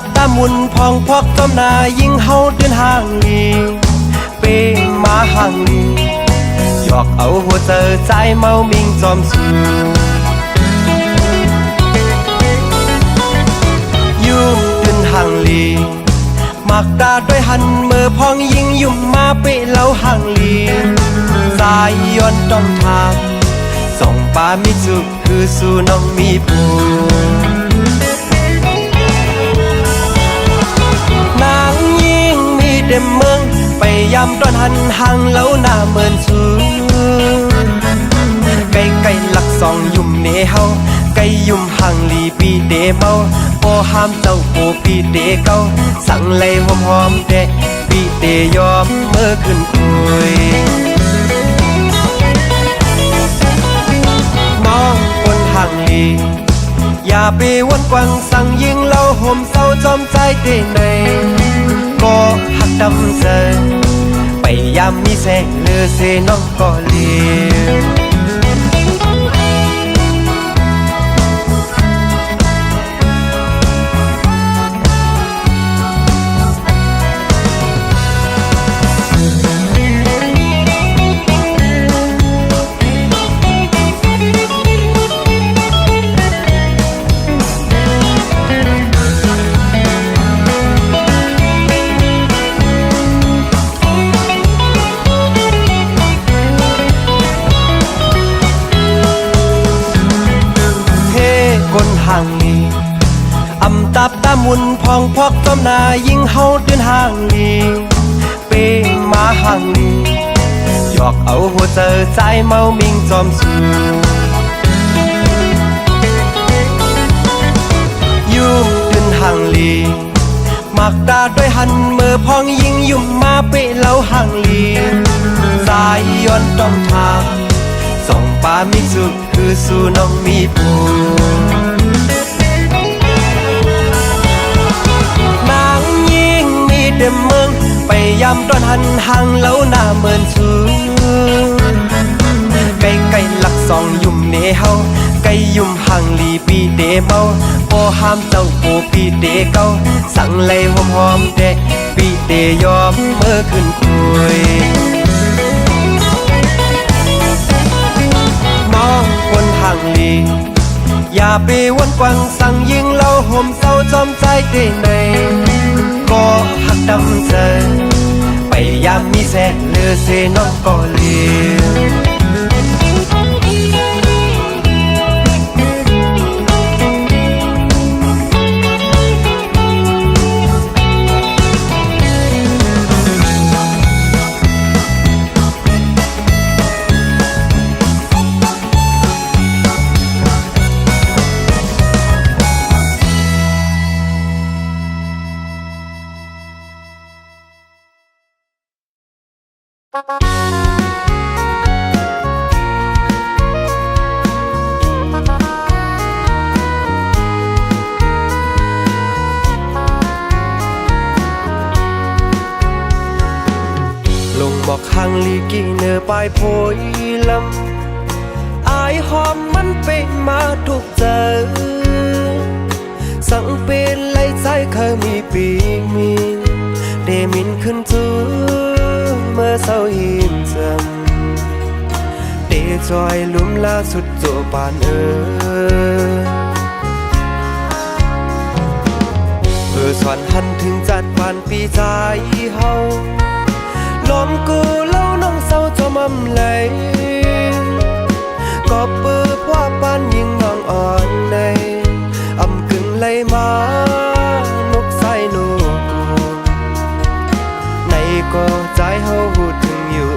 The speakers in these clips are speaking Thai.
บตามุนพองพอกจอมนายิ่งเฮาเดินห่างลีเป้มาห่างลีหยอกเอาหัวเจอใจเมามิงจอมสูยุ่มเดินห่างลีมักดาด้วยหันเมื่อพองยิ่งยุ่มมาเป้เล่าห่างลีสายย้อนต้องทางส่องป่ามิจุคือสู่น้องมีปูนางยิ่งมีเด็มเมืองไปยำตอนหันห่างเล่าหน้าเหมือนสูไก่ไก่หลักสองยุ่มเนเฮาไก่ยุ่มห่างลีปีเดเมาโอห้ามเจ้าโอปีเดเก้าสั่งเลยหอมหอมเดปีเดยอมเมื่อขึ้นคุยน้องคนห่างลีอย่าไปวนกวางสั่งยิงเล่าห่มเศร้าจอมใจเตในก็หักดำเจอไปยามมีแสงเลือเสน้องก็เลี้ยวห่างลีอำตับตามุนพองพอกจอมนายิ่งเฮาเดินห่างลีเป้มาห่างลีหยอกเอาหัวเจอใจเมามิงจอมสูยุ่มเดินห่างลีมักดาด้วยหันเมื่อพองยิ่งยุ่มมาเป้เล่าห่างลีสายย้อนต้องทางส่องป่ามิจุคือสู่น้องมีปูเดิมเมืองไปยำตอนหันห่างเล่าหน้าเหมือนสูไก่ไก่หลักสองยุ่มเนเฮาไก่ยุ่มห่างลีปีเดเมาโอห้ามเจ้าโอปีเดเก้าสั่งเลยหอมหอมเดปีเดยอมเมื่อขึ้นคุยน้องคนห่างลีอย่าไปวนกวางสั่งยิงเล่าห่มเศร้าจอมใจเตในก็หักดำเจอไปยามมีแสงเลือเสน้องก็เลี้ยวลงบอกห่างลีกี่เนื้อปลายโพยลำอายหอมมันเป็นมาถูกเจอสั่งเป็นไล่ใจเคยมีปีมีเดมินขึ้นจูเมื่อเศร้าหิมจำเดจอยลุ่มล่าสุดโจปานสอนหันถึงจัดปานปีใจเฮาลมกูเล่าน้องเศร้าจอมำเลยก็ปื้อพว่าปานยิ่งน้องอ่อนในอำกึ่งเลยมานกใส่นูกูในก็ใจเฮาหูถึงอยู่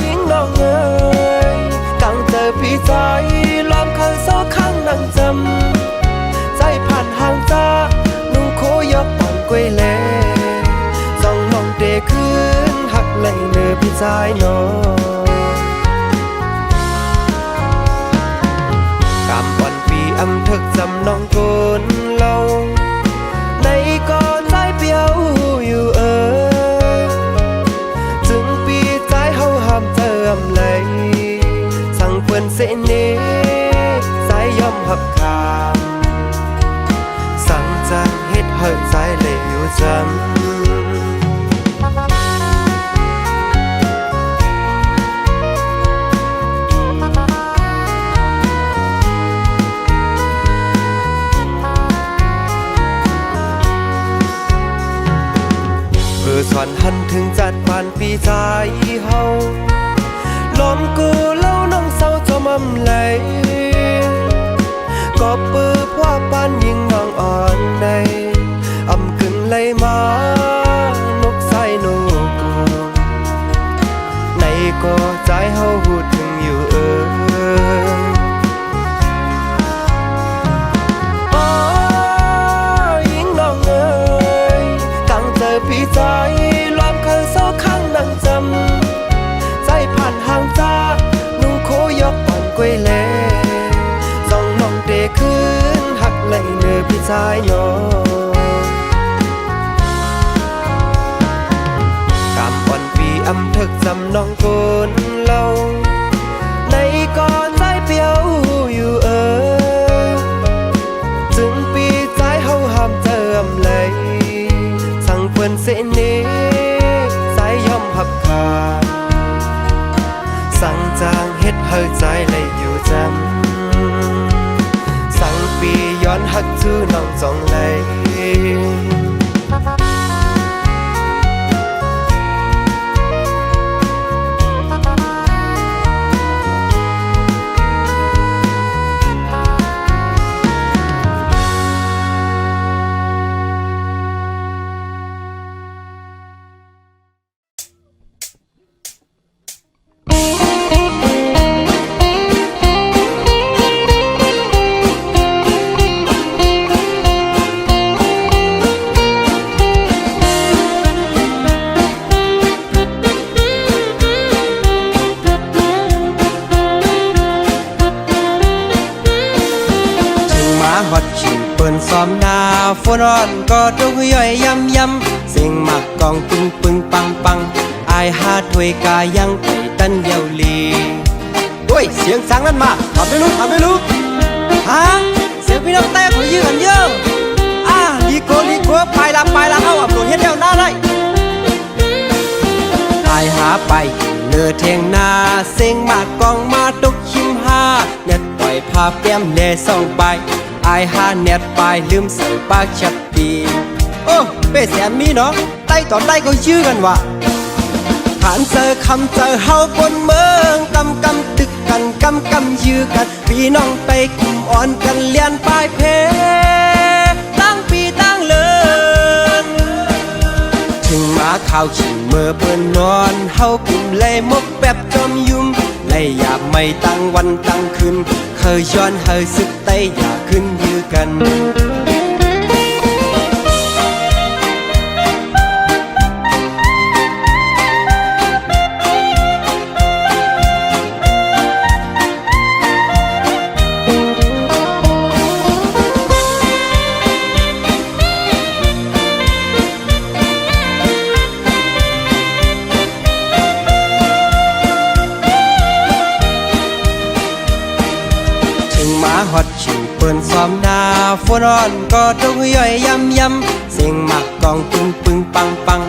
ยิ่งน้องเอ๋ยตั้งเจอพี่ใจล้อมคันเศร้าข้างนั่งจำใจผ่านห่างจากนุ่งโคยกตอนกวยเล่จ้องน้องเดขึ้นหักไหลเนื้อพี่ใจน้อกำวันปีอำทึกจำน้องคนเล่าในก่อใจเปียวอยู่จึงปีใจเฮาห้ามเติมไหลสั่งเปิ้นเสน่ห์ หับคามสั่งจางเฮ็ดให้ใจเลยอยู่จำสอนหันถึงจัดปานปีใจเฮาลมกูเล่าน้องเศร้าจมอำไหลก็ปื้อพว่าปานยิงน้องอ่อนในอำกึ่งไหลมานกใส่นกกูในก็ใจเฮาหูถึงอยู่ยิงน้องเอ๋ยตั้งเจอพี่ใจล้อมคันเศร้าข้างนั่งจำใจผ่านห่างจากนุ่งโคยกอ่อนกล้วยเล่ส่องน้องเดคืนหักไหลเนื้อพี่ใจน้องกำอ่อนปีอำทึกจำน้องโกนเล่าในก่อนใจเปียวอยู่จึงปีใจเฮาห้ามเติมเลยสั่งเพิ่นเสนี้ใจย่อมหับขาดสั่งจางเฮ็ดให้ใจเลยอยู่จำสั่งปีย้อนหักชื่อน้องจองเลยฮอดชิงเปิ้นซ้อมหน้าฝนร้อนก็ตกย่อยย้ำย้ำเสียงหมักกองปึงปึงปังปังอายหาถวยกายังไปตันเดียวลีโอ้ยเสียงสังนั้นมาทำไม่รู้ฮะเสียงพี่น้องแต่ขอยื้อกันเยอะลีโก้ไปละเอาอับหลวงเฮ็ดเดียวหน้าไรอายหาไปเนื้อเทียงนาเสียงหมักกองมาตกชิมหาเน็ตปล่อยภาพแก้มเล่ส่องไปอายหาเน็ตไปลืมใส่ปากชับปีโอ้เป้แสนมีเนาะใต้ต่อใต้เขาชื่อกันว่าผ่านเจอคำเจอเฮาบนเมืองกำตึกกันกำยื้อกันพี่น้องไปกลุ่มอ่อนกันเลียนปลายเพตั้งปีตั้งเลินถึงมาข่าวชิงเมื่อเปิ้นนอนเฮากลุ่มเลยมกแบบจอมยุ่มเลยอยากไม่ตั้งวันตั้งคืนเคยย้อนเฮาสึกไตอยากขึ้นยื้อกันฮอดชิงเปิ้นซ้อมหน้าฝนร้อนก็ตกย่อยย้ำเสียงหมักกองปึงปัง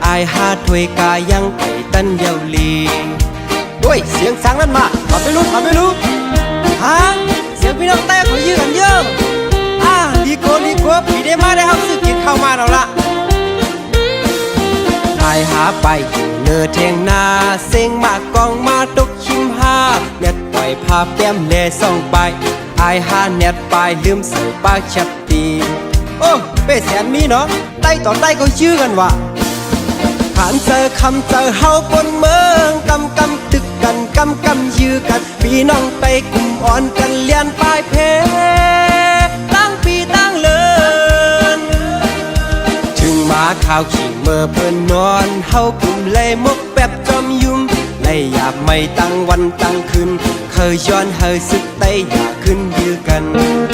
อายหาถวยกายังไปตันเดียวลีโอ้ยเสียงสังนั้นมาทำไม่รู้ฮะเสียงพี่น้องแต่ขอยื้อกันเยอะลีโก้พี่ได้มาได้ครับสึกกินเข้ามาแล้วล่ะอายหาไปเนื้อเทียงนาเสียงหมักกองมาตกชิมหาเน็ตปล่อยภาพแก้มเล่ส่องไปอายหาเน็ตไปลืมใส่ปากชับปีโอ้เป้แสนมีเนาะใต้ต่อใต้เขาชื่อกันว่าผ่านเจอคำเจอเฮาบนเมืองกำตึกกันกำยื้อกันพี่น้องไปกลุ่มอ่อนกันเลียนปลายเพตั้งปีตั้งเลินถึงมาข่าวขิงเมื่อเปิ้นนอนเฮากลุ่มเลยมกแบบจอมยุ่มเลยอยากไม่ตั้งวันตั้งคืนเคยย้อนเฮาสึกไตอยากขึ้นยื้อกัน ถ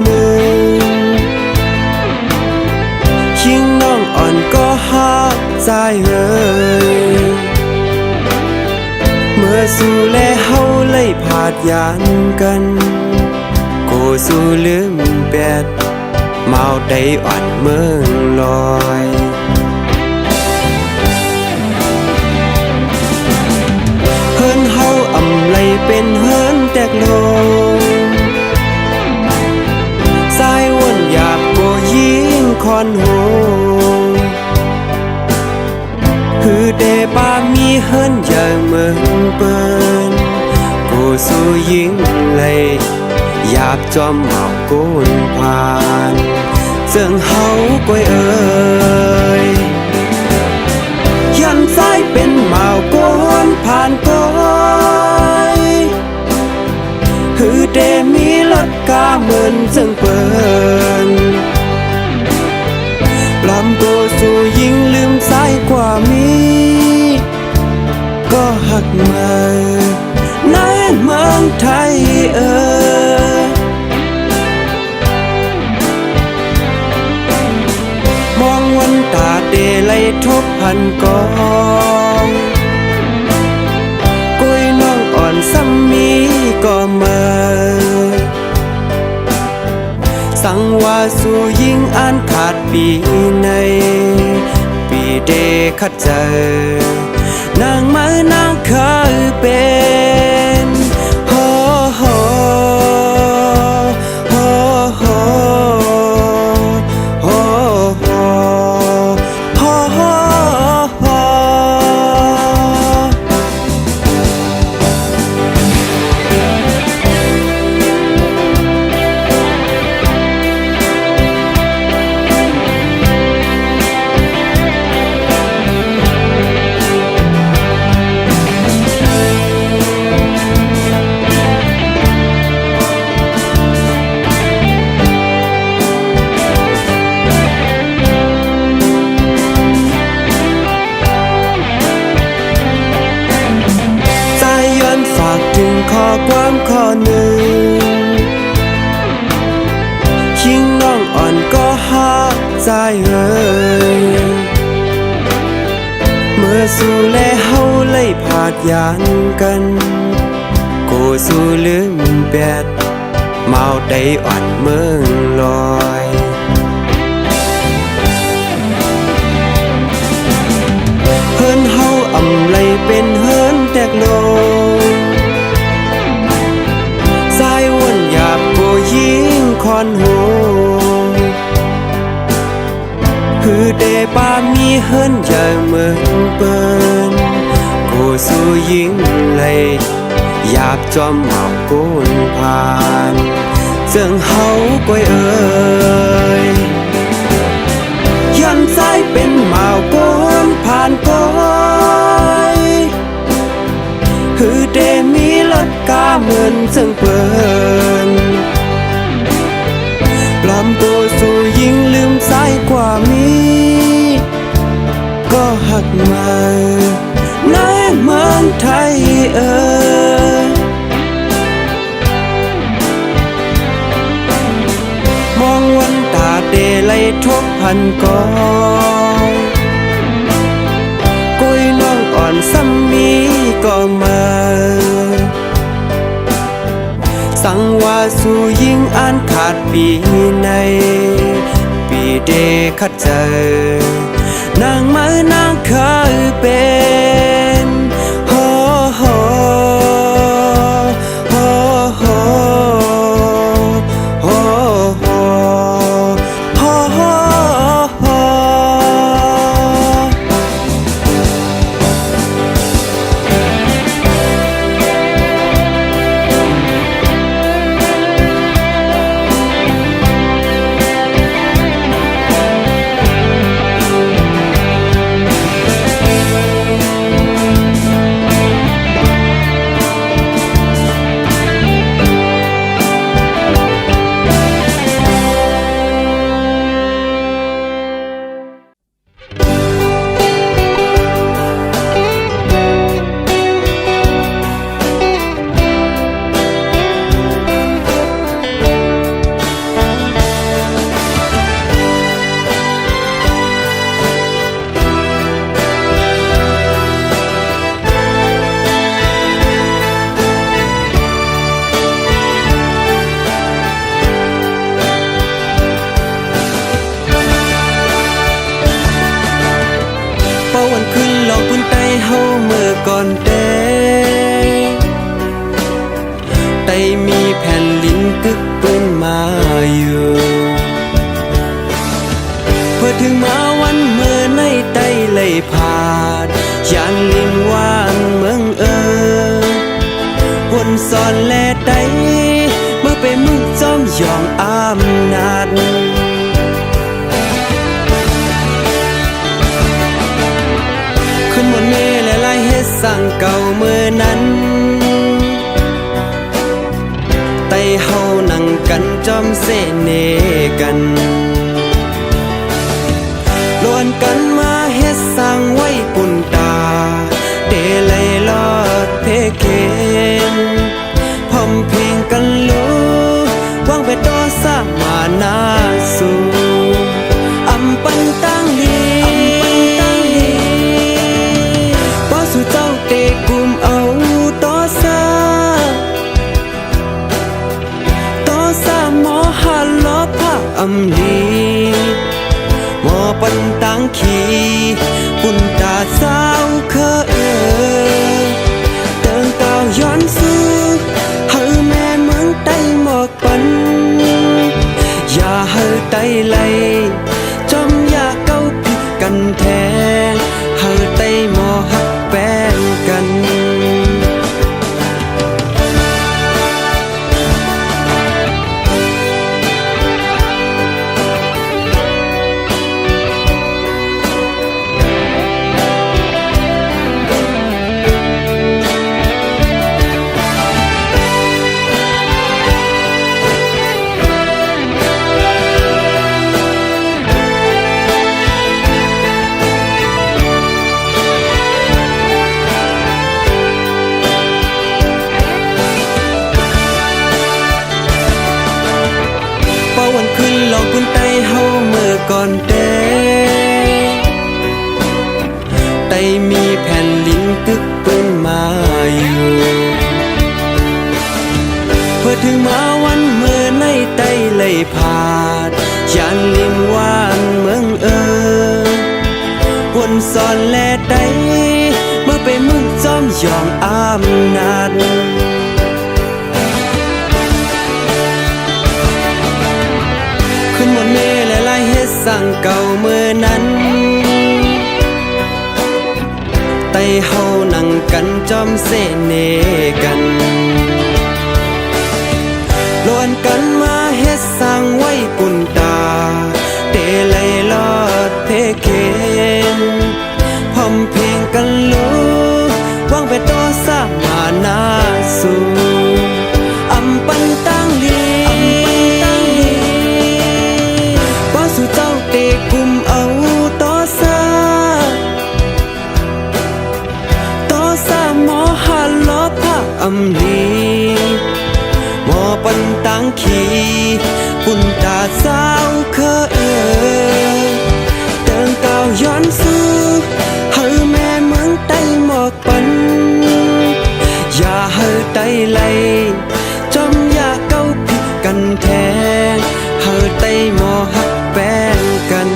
หนึ่งยิ่งน้องอ่อนก็ฮักใจเอ่ยเมื่อสู่แลเฮาเลยผาดยานกันโกสู่ลืมแปดเมาได้อ่อนเมืองลอยเฮินเฮาอำไลเป็นเฮินแตกโลสายวนหยาบโกยิงคอนโหคือเดปามีเฮินอย่างเมืองเปิ้นกูสู้ยิงเลยหยาบจอมเมาโกนผ่านเจิงเฮาก้อยเอ่ยยันสายเป็นเมาโกนผ่านก้อยคือเดมีรถกาเหมือนเจิงเปิ้นลำตัวสู่ยิงลืมสายกว่ามีก็หักมาในเมืองไทยมองวันตาเดลัยทบพันกองกุยน้องอ่อนซ้ำมีก็มาสังว่าสู่ยิงอ่านขาดปีในปีเดขัดเจอนางไม้นางเคยเป็นโฮโฮโฮโฮโฮโฮโฮโฮถึงข้อความข้อหนึ่งยิ่งน้องอ่อนก็ฮักใจเอ่ยเมื่อสู่แลเฮาเลยผาดยานกันโกสู่ลืมแปดเมาได้อ่อนเมืองลอยเฮินเฮาอำไลเป็นเฮินแตกโลยิงคอนโหคือเดปามีเฮินอย่างเมืองเปิ้นกูสู้ยิงเลยหยาบจอมเมาโกนผ่านเจิงเฮาก้อยเอ่ยยันสายเป็นเมาโกนผ่านก้อยคือเดมีรถกาเหมือนเจิงเปิ้นลำตัวสู่ยิงลืมสายกว่ามีก็หักมาในเมืองไทยมองวันตาเดลัยทบพันกองกุยน้องอ่อนซ้ำมีก็มาสังว่าสู่ยิงอ่านขาดปีในปีเดขัดเจอนางไม้นางเคยเป็นโฮโฮโฮโฮโฮโฮโฮโฮ วันขึ้นลองพื้นไตเฮาเมื่อก่อนไตมีแผ่นลิ้นตึกปืนมาอยู่เพื่อถึงมาวันเมื่อในไตเลยผ่านยานลิงว่านเมืองวนสอนแลไตเมื่อไปมึงจอมยองอำนาจขึ้นบนเมฆและลายเฮ็ดสั่งเก่าเมื่อนั้นไตเฮานั่งกันจอมเสเนกันล้วนกันมาเฮ็ดสั่งไว้ปุ่นตาเดเลยลอดเพเคนพร้อมเพลงกันรู้วางไปต่อสร้างมานาสู่อำปันตั้งลีป้อสู่เจ้าเตกุมเอาต่อซาหมอหันล้อผ้าอำลีหมอปันตังขีปุ่นตาสาวเคเติงเก่าย้อนสู้เฮาแม่เมืองไต้หมอกปันอย่าเฮาไต้ไหลจอมอย่าเก้าผิดกันแท้เฮาไต้หมอหักแป้งกันวันขึ้นลองพื้นไตเฮาเมื่อก่อนไตมีแผ่นลิ้นตึกปืนมาอยู่เพื่อถึงมาวันเมื่อในไตเลยผ่านยานลิงว่านเมืองวนสอนแลไตเมื่อไปมึงจอมยองอำนาจขึ้นบนเมฆและลายเฮ็ดสั่งเก่าเมื่อนั้นไตเฮานั่งกันจอมเสเนกันล้วนกันมาเฮ็ดสั่งไว้ปุ่นตาเตเลยลอดเพเคนพร้อมเพลงกันรู้วางไปต่อสร้างมานาสู่อำปันตั้งลีสู่เจ้าเตกุมเอาต่อซาหมอหันล้อผ้าอำลีหมอปันตังขีปุ่นตาสาวเติงเก่าย้อนสู้เฮาแม่เมืองไต้หมอกปันอย่าเฮาไต้ไหลจอมอย่าเก้าผิดกันแท้เฮาไต้หมอหักแป้งกัน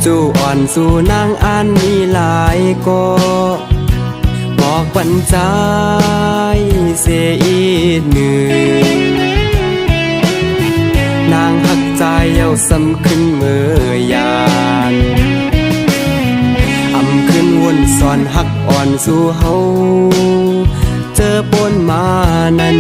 สู่อ่อนสู่นางอันมีหลายก็บอกปัญจายเสียอีกหนึ่งนางหักใจ เย้าซ้ำขึ้นเมื่อยานอำขึ้นวนสอนหักอ่อนสู่เฮาเจอปนมานั้น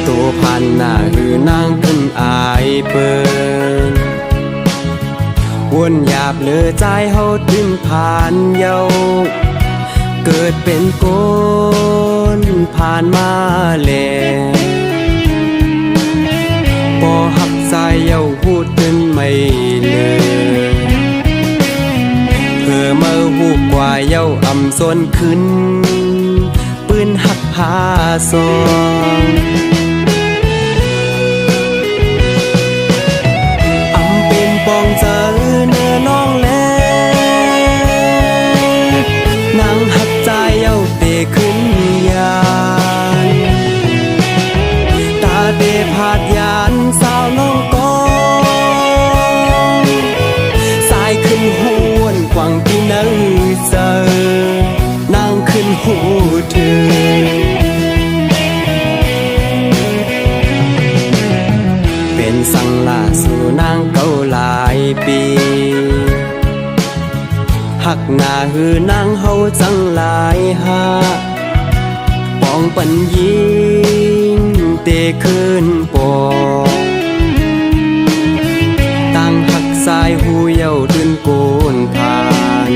ตัวผ่านหน้าหือนางขึ้นอายเปิ้นวนหยาบเลือใจเฮาดึงผ่านเย้าเกิดเป็นโกนผ่านมาแล้วพอหักใจเย้าพูดตื่นไม่เลยเพื่อเมื่อหูกว่าเย้าอำส่วนขึ้นปืนหักพาซองอำเป็นปองเจอเนื้อน้องแล้วนางหักใจเย้าเตะขึ้นยานตาเตะผาดยานสาวน้องกองสายขึ้นห้วนกว่างที่นั่งเจอนางขึ้นหูเธอเป็นสังลาสู่นางเก่าหลายปีหักหน้าหือนางเฮาจังหลายหาปองปัญญิงเตะขึ้นปองตั้งหักสายหูเย้าดึนโกนผ่าน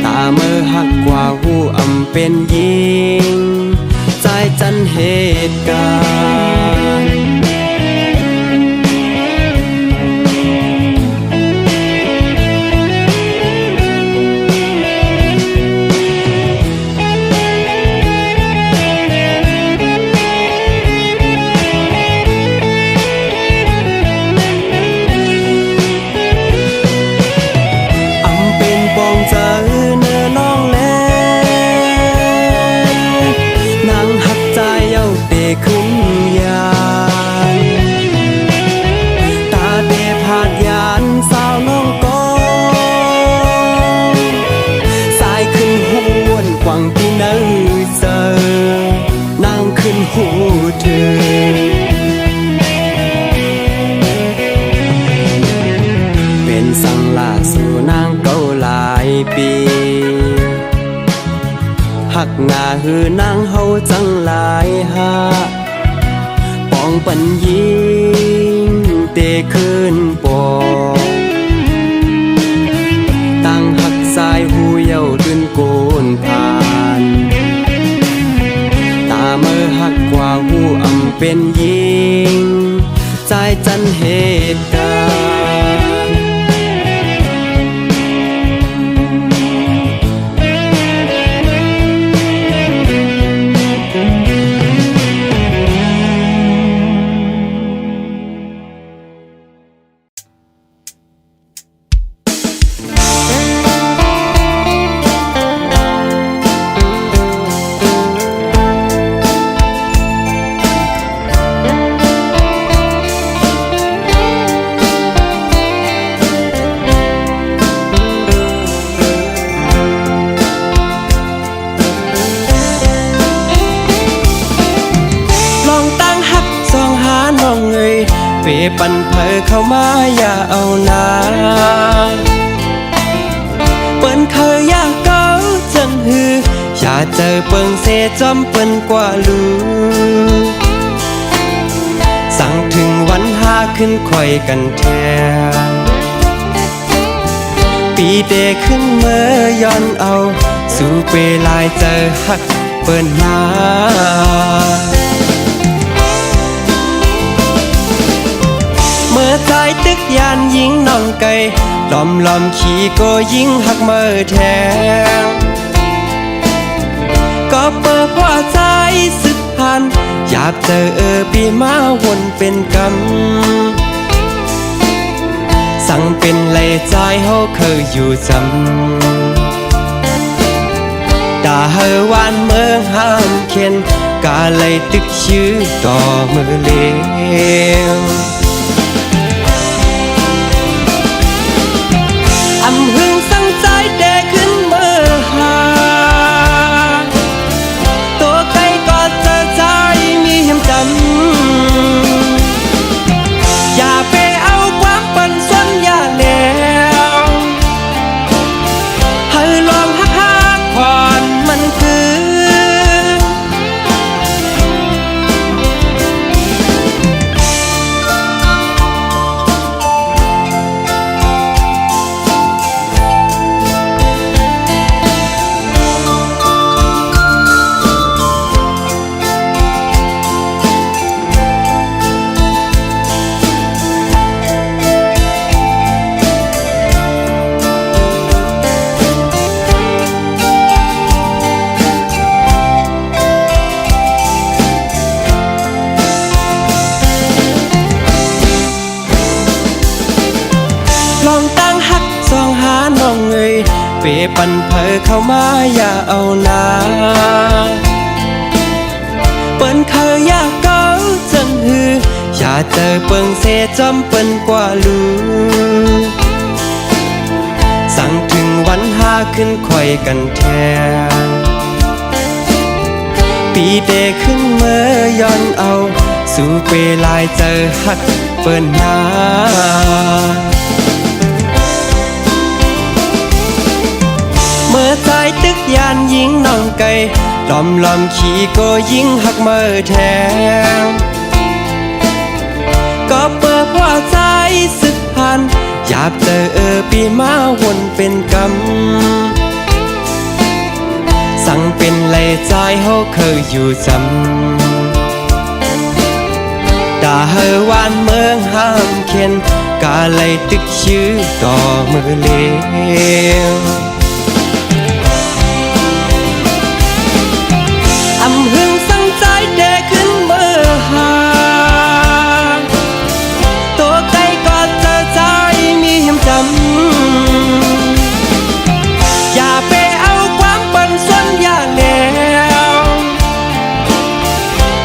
ตาเมื่อหักกว่าหูอำเป็นยิงใจจันเหตุการณ์ขึ้นยานตาเตะผาดยานสาวน้องกองสายขึ้นห้วนกว่างที่นั่งเจอนางขึ้นหูเธอเป็นสังลาสู่นางเก่าหลายปีหักหน้าหือนางเฮาจังหลายหาปองปัญญิงเตะขึ้นปองตั้งหักสายหูเย้าดึนโกนผ่านตาเมื่อหักกว่าหูอำเป็นยิงใจจันเหตุการณ์ เปปั่นเผอเข้ามาอย่าเอานาเปิ้นเคยอยากเก้าจังหืออย่าเจอเปิงเสจอมเปิ้นกว่าลูสั่งถึงวันหาขึ้นค่อยกันแทนปีเดขึ้นเมื่อย้อนเอาสู่เปลายเจอหักเปิ้นมาเมื่อใจตึกยานยิงน้องไก่ล้อมขี่ก็ยิงหักเมื่อแทงก็เปิดพอใจสึกพันอยากเจอปีมาวนเป็นกำสั่งเป็นเลยใจเฮาเคยอยู่จำด่าเฮาวันเมืองห้ามเข็นกาเลยตึกชื่อต่อมือเลี้ยงอำหึงสั่งใจแต่ขึ้นเมื่อหาตัวไก่ก็ ปันเพอเข้ามาอย่าเอานาเปิ้นเคยอยากเก้าจังฮืออย่าเจอเปิงเสจำเปิ้นกว่าลูสั่งถึงวันหาขึ้นคอยกันแทนปีเดขึ้นเมื่อย้อนเอาสู่เปลายเจอหักเปิ้นนาเมื่อใจตึกยานยิงน้องไก่ลอมขี่ก็ยิงหักเมื่อแทงก็เปิดพอใจสึกพันอยากเจอปีมาวนเป็นกรรมสั่งเป็นเลยใจเฮาเคยอยู่จำด่าเฮาวานเมืองห้ามเข็นกาเลยตึกชื่อต่อมือเลวอำหึงสั่งใจเดขึ้นเมื่อหาตัวไก่ก็เจอใจมีหิมจำอย่าไปเอาความปันส่วนอย่างแนว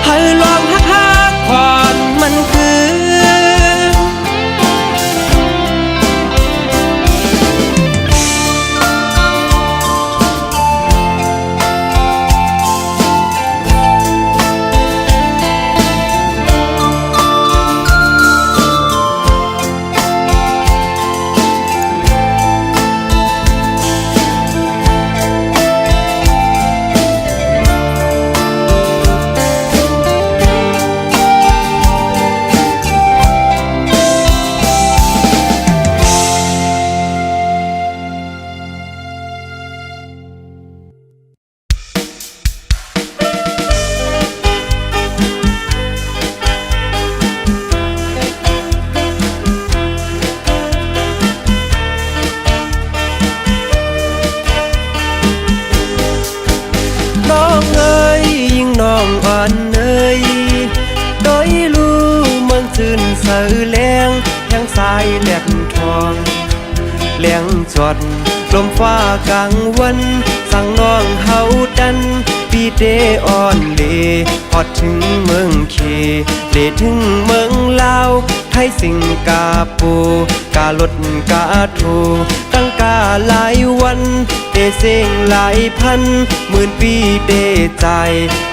ให้ลองหักผ่อนมันคือแหลกทองเลี้ยงจอดลมฟ้ากลางวันสั่งน้องเฮาดันปีเดอ่อนเลพอดถึงเมืองเคเลถึงเมืองลาวไทยสิงกาปูกาลดกาโทตั้งกาหลายวันเดเสียงหลายพันหมื่นปีเดใจ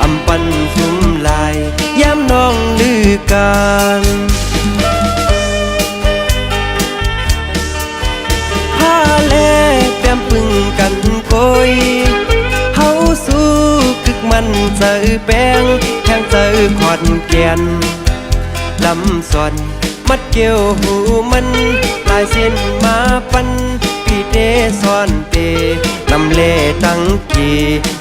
อำปันสุมลายย้ำน้องลือกันแลแต้มปึงกันโกยเฮาสู้คึกมันเจอแป้งแข่งเจอขอดแก่นลำสอนมัดเกี่ยวหูมันลายเส้นมาปันปีเดซ้อนเตนำเล่ตั้งกี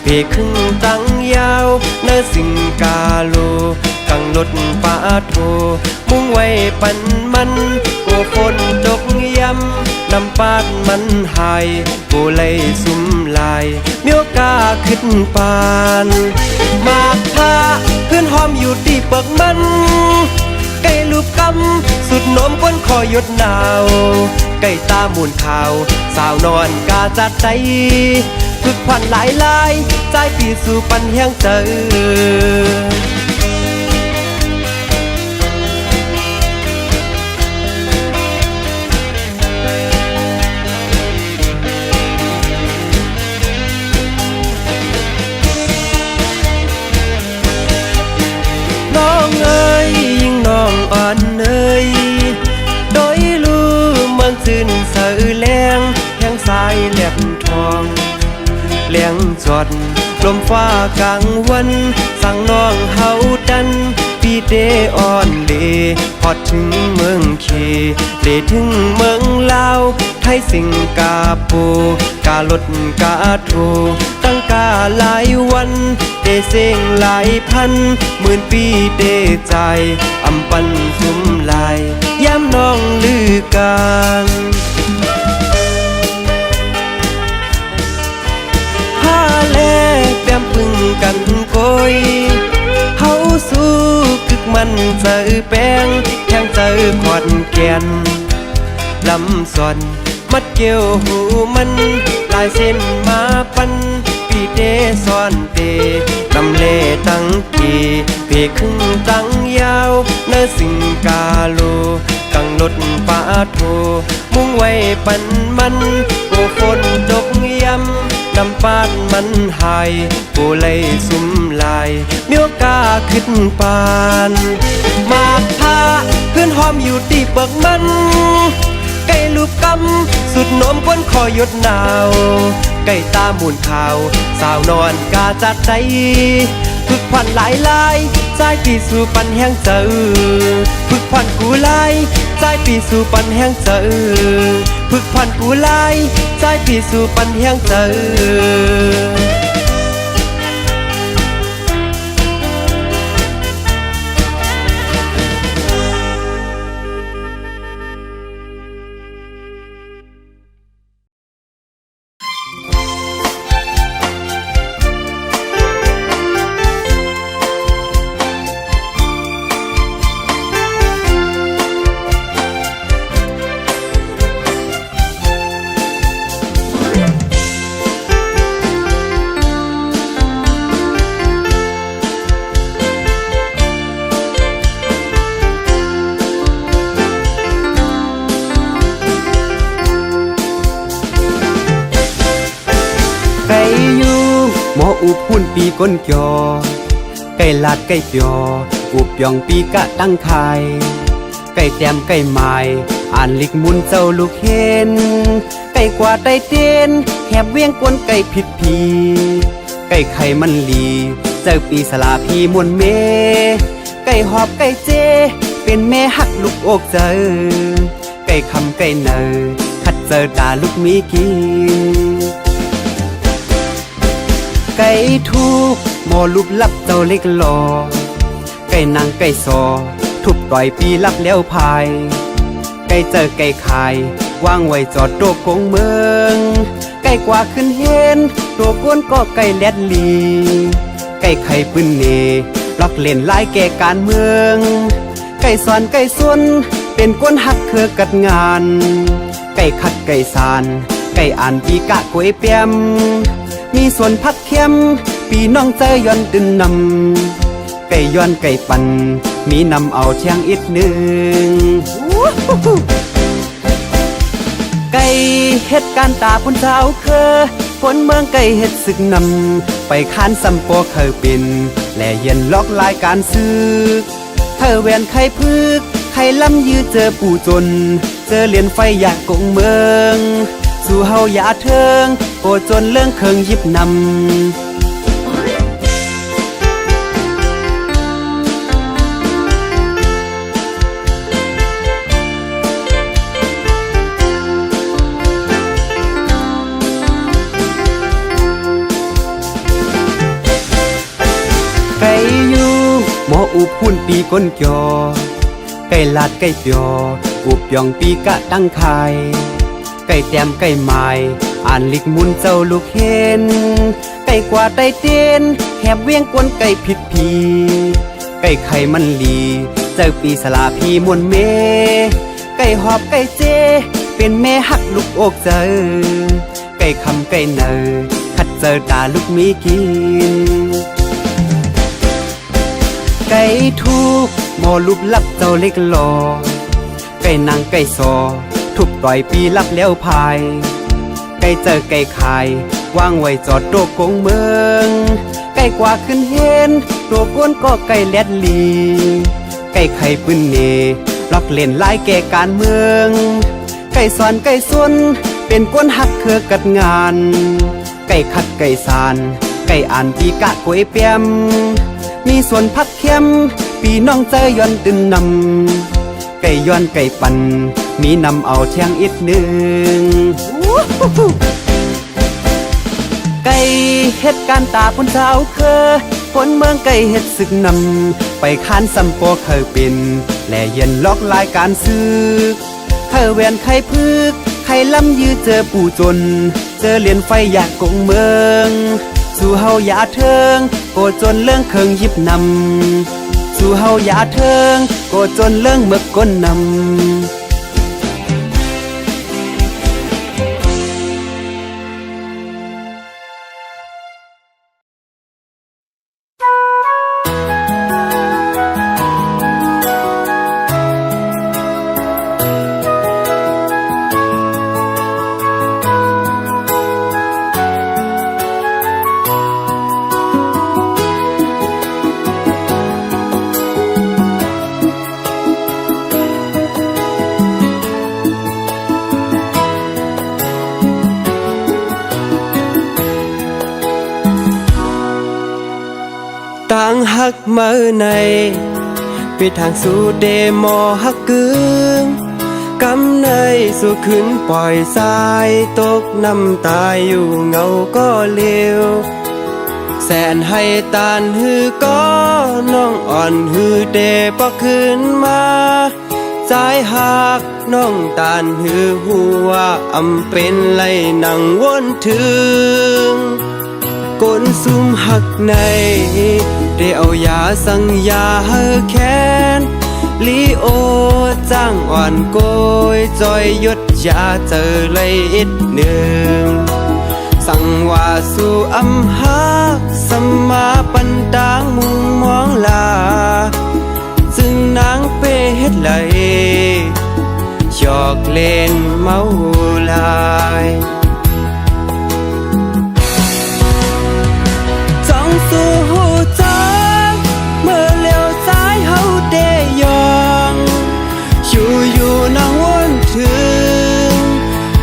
เพครึ่งตั้งยาวเนื้อสิงกาโลกังลดปาโทมุ่งไว้ปันมันโกฝนตกย้ำนำปาดมันหายโกเลยสุมลายเมียวกาขึ้นปานมากพาเพื่อนหอมอยู่ที่เปิกมันไก่ลูกกำสุดโน้มก้นคอยดหนาวไก่ตาหมุนข่าวสาวนอนกาจัดใจฝึกพันหลายใจปีสู่ปันแห้งเจออ่อนเนยโดยรู้เมืองจืนเสือแรงแห่งสายแหลมทองเลี้ยงจอดลมฟ้ากลางวันสั่งน้องเฮาดันปีเดอ่อนเลพอดถึงเมืองเคเลถึงเมืองลาวไทยสิงกาปูกาลดกาโทตั้งกาหลายวันเดเสียงหลายพันหมื่นปีเดใจอำปันสุมลายย้ำน้องลือกันผ้าแลแต้มปึงกันโกยเฮาสู้คึกมันเจอแป้งแข่งเจอขอดแก่น ลำส่วนมัดเกี่ยวหูมันลายเส้นมาปันปีเดซ้อนเตนำเล่ตั้งกีเพครึ่งตั้งยาวเนื้อสิงกาโลกังลดปาโทมุ่งไว้ปันมันโกฝนตกยำนำปานมันหายโกเลยสุ่มลายเมียวกาขึ้นปานมากพาเพื่อนหอมอยู่ที่เบิกมันไก่ลูกกำสุดโน้มก้นคอยดหนาวไก่ตาหมุนข่าวสาวนอนกาจากใจฝึกพันหลายลายใจปีสู่ปันแห้งเจอฝึกพันกูลายใจปีสู่ปันแห้งเจอฝึกพันกูลายใจปีสู่ปันแห้งเจอไก่อยู่หมออุบหุ่นปีก้นเกี่ยวไก่ลาดไก่เปียวอุบยองปีกะตั้งไข่ไก่แต้มไก่ไม้อ่านลิกมุนเจ้าลูกเห็นไก่กว่าไตเต้นแหบเวียงก้นไก่ผิดผีไก่ไข่มันลีเจ้าปีสลาพีมวนเมไก่หอบไก่เจเป็นแม่หักลูกอกเจอไก่คำไก่เนอขัดเจอตาลูกมีกินไก่ทุกหมอลุบลับเจ้าเล็กหลอไก่นางไก่ซอทุบต่อยปีลับแล้วพายไก่เจอไก่ขายว่างไว้จอดโตกงเมืองไก่กว่าขึ้นเห็นตัวก้นก็ไก่แลดลีไก่ไข่ปืนเนล็อกเล่นลายแก่การเมืองไก่สอนไก่ซุนเป็นก้นหักเครือกัดงานไก่ขัดไก่สานไก่อ่านปีกะกวยเปียมมีส่วนพักเข้มปีน้องเจอย้อนดึนนำไก่ย้อนไก่ปั่นมีนำเอาเชียงอีกหนึ่งไก่เฮ็ดการตาพุ่นเจ้าเคอคนเมืองไก่เฮ็ดศึกนำไปค้านสัมปอเคยเป็นและเย็นล็อกลายการซื้อเธอแวนไข่พึกไข่ล้ำยื้อเจอปู่จนเจอเหรียญไฟอยากกงเมืองสู่เฮาอย่าเทิงโกจนเรื่องเคิงยิบนำไก่อยู่หมออุบหุ่นปีก้นเกี่ยวไก่ลาดไก่เปียวอุบยองปีกะตั้งไข่ไก่แต้มไก่ไม้อ่านลิกมุนเจ้าลูกเห็นไก่กว่าไตเต้นแหบเวียงก้นไก่ผิดผีไก่ไข่มันลีเจ้าปีสลาพีมวนเมไก่หอบไก่เจเป็นแม่หักลูกอกเจอไก่คำไก่เนอขัดเจอตาลูกมีกินไก่ทุกหมอลุบลับเจ้าเล็กหลอไก่นางไก่ซอทุบต่อยปีลับแล้วพายไก่เจอไก่ขายว่างไว้จอดโตกงเมืองไก่กว่าขึ้นเห็นตัวก้นก็ไก่แลดลีไก่ไข่ปืนเนล็อกเล่นลายแก่การเมืองไก่สอนไก่ซุนเป็นก้นหักเครือกัดงานไก่ขัดไก่สานไก่อ่านปีกะกวยเปียมมีส่วนพักเข้มปีน้องเจอย้อนดึนนำไก่ย้อนไก่ปั่นมีนำเอาเชียงอีกหนึ่งไก่เฮ็ดการตาพุ่นเจ้าเคอคนเมืองไก่เฮ็ดศึกนำไปค้านสัมปอเคยเป็นและเย็นล็อกลายการซื้อเธอแวนไข่พึกไข่ล้ำยื้อเจอปู่จนเจอเหรียญไฟอยากกงเมืองสู่เฮาอย่าเทิงโกจนเรื่องเคิงยิบนำสู่เฮาอย่าเทิงโกจนเรื่องเมือกก้นนำ หักมาในไปทางสู่เดมอหักกึงกำในสู่ขึ้นปล่อยสายตกน้ำตายอยู่เงาก็เลวแสนให้ตานฮือก็น้องอ่อนฮือเดปอขึ้นมาใจหักน้องตานฮือหัวอำเป็นไรนังวนถึงก้นซุ่มหักในได้เอายาสั่งยาเฮอแค้นลีโอจ้างอ่อนโกยจอยยดยาเจอเลยอีกหนึ่งสั่งว่าสู่อำหาสมมาปันดางมุงมองลาจึงนางเปเฮ็ดเลยหยอกเล่นเมาลายจ้องสู่หูจักเมื่อเลี้ยวซ้ายเฮาเดยองอยู่นางวนถึง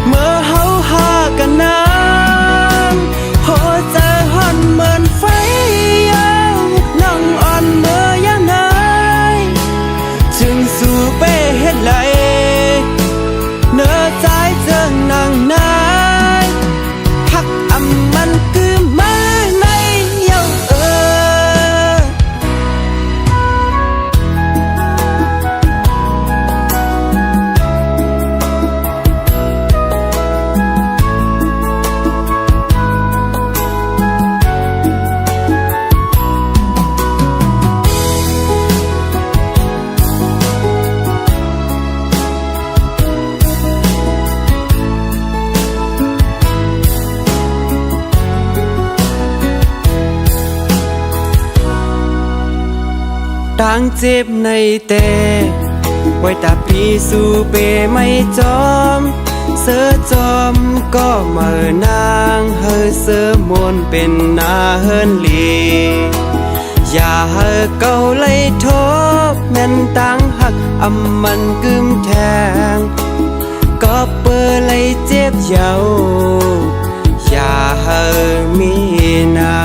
เมื่อเฮาหากันนางพอเจอฮอนเหมือนไฟยังน้องอ่อนเมื่อยามไหนจึงสู่เป้เฮ็ดไหลเนื้อใจเจิงนางนายพักอำมันคือมาในเย้าต่างเจ็บในแต่ไว้ตาปีสู่เปไม่จอมเสือจอมก็เมื่อนางเฮอเสือมนเป็นนาเฮินลีอย่าเฮอเก่าไล่ทบแม่นต่างหักอำมันกึมแทงก็เปิดไล่เจ็บเยาอย่าเฮอมีนา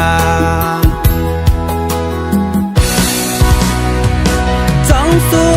สู่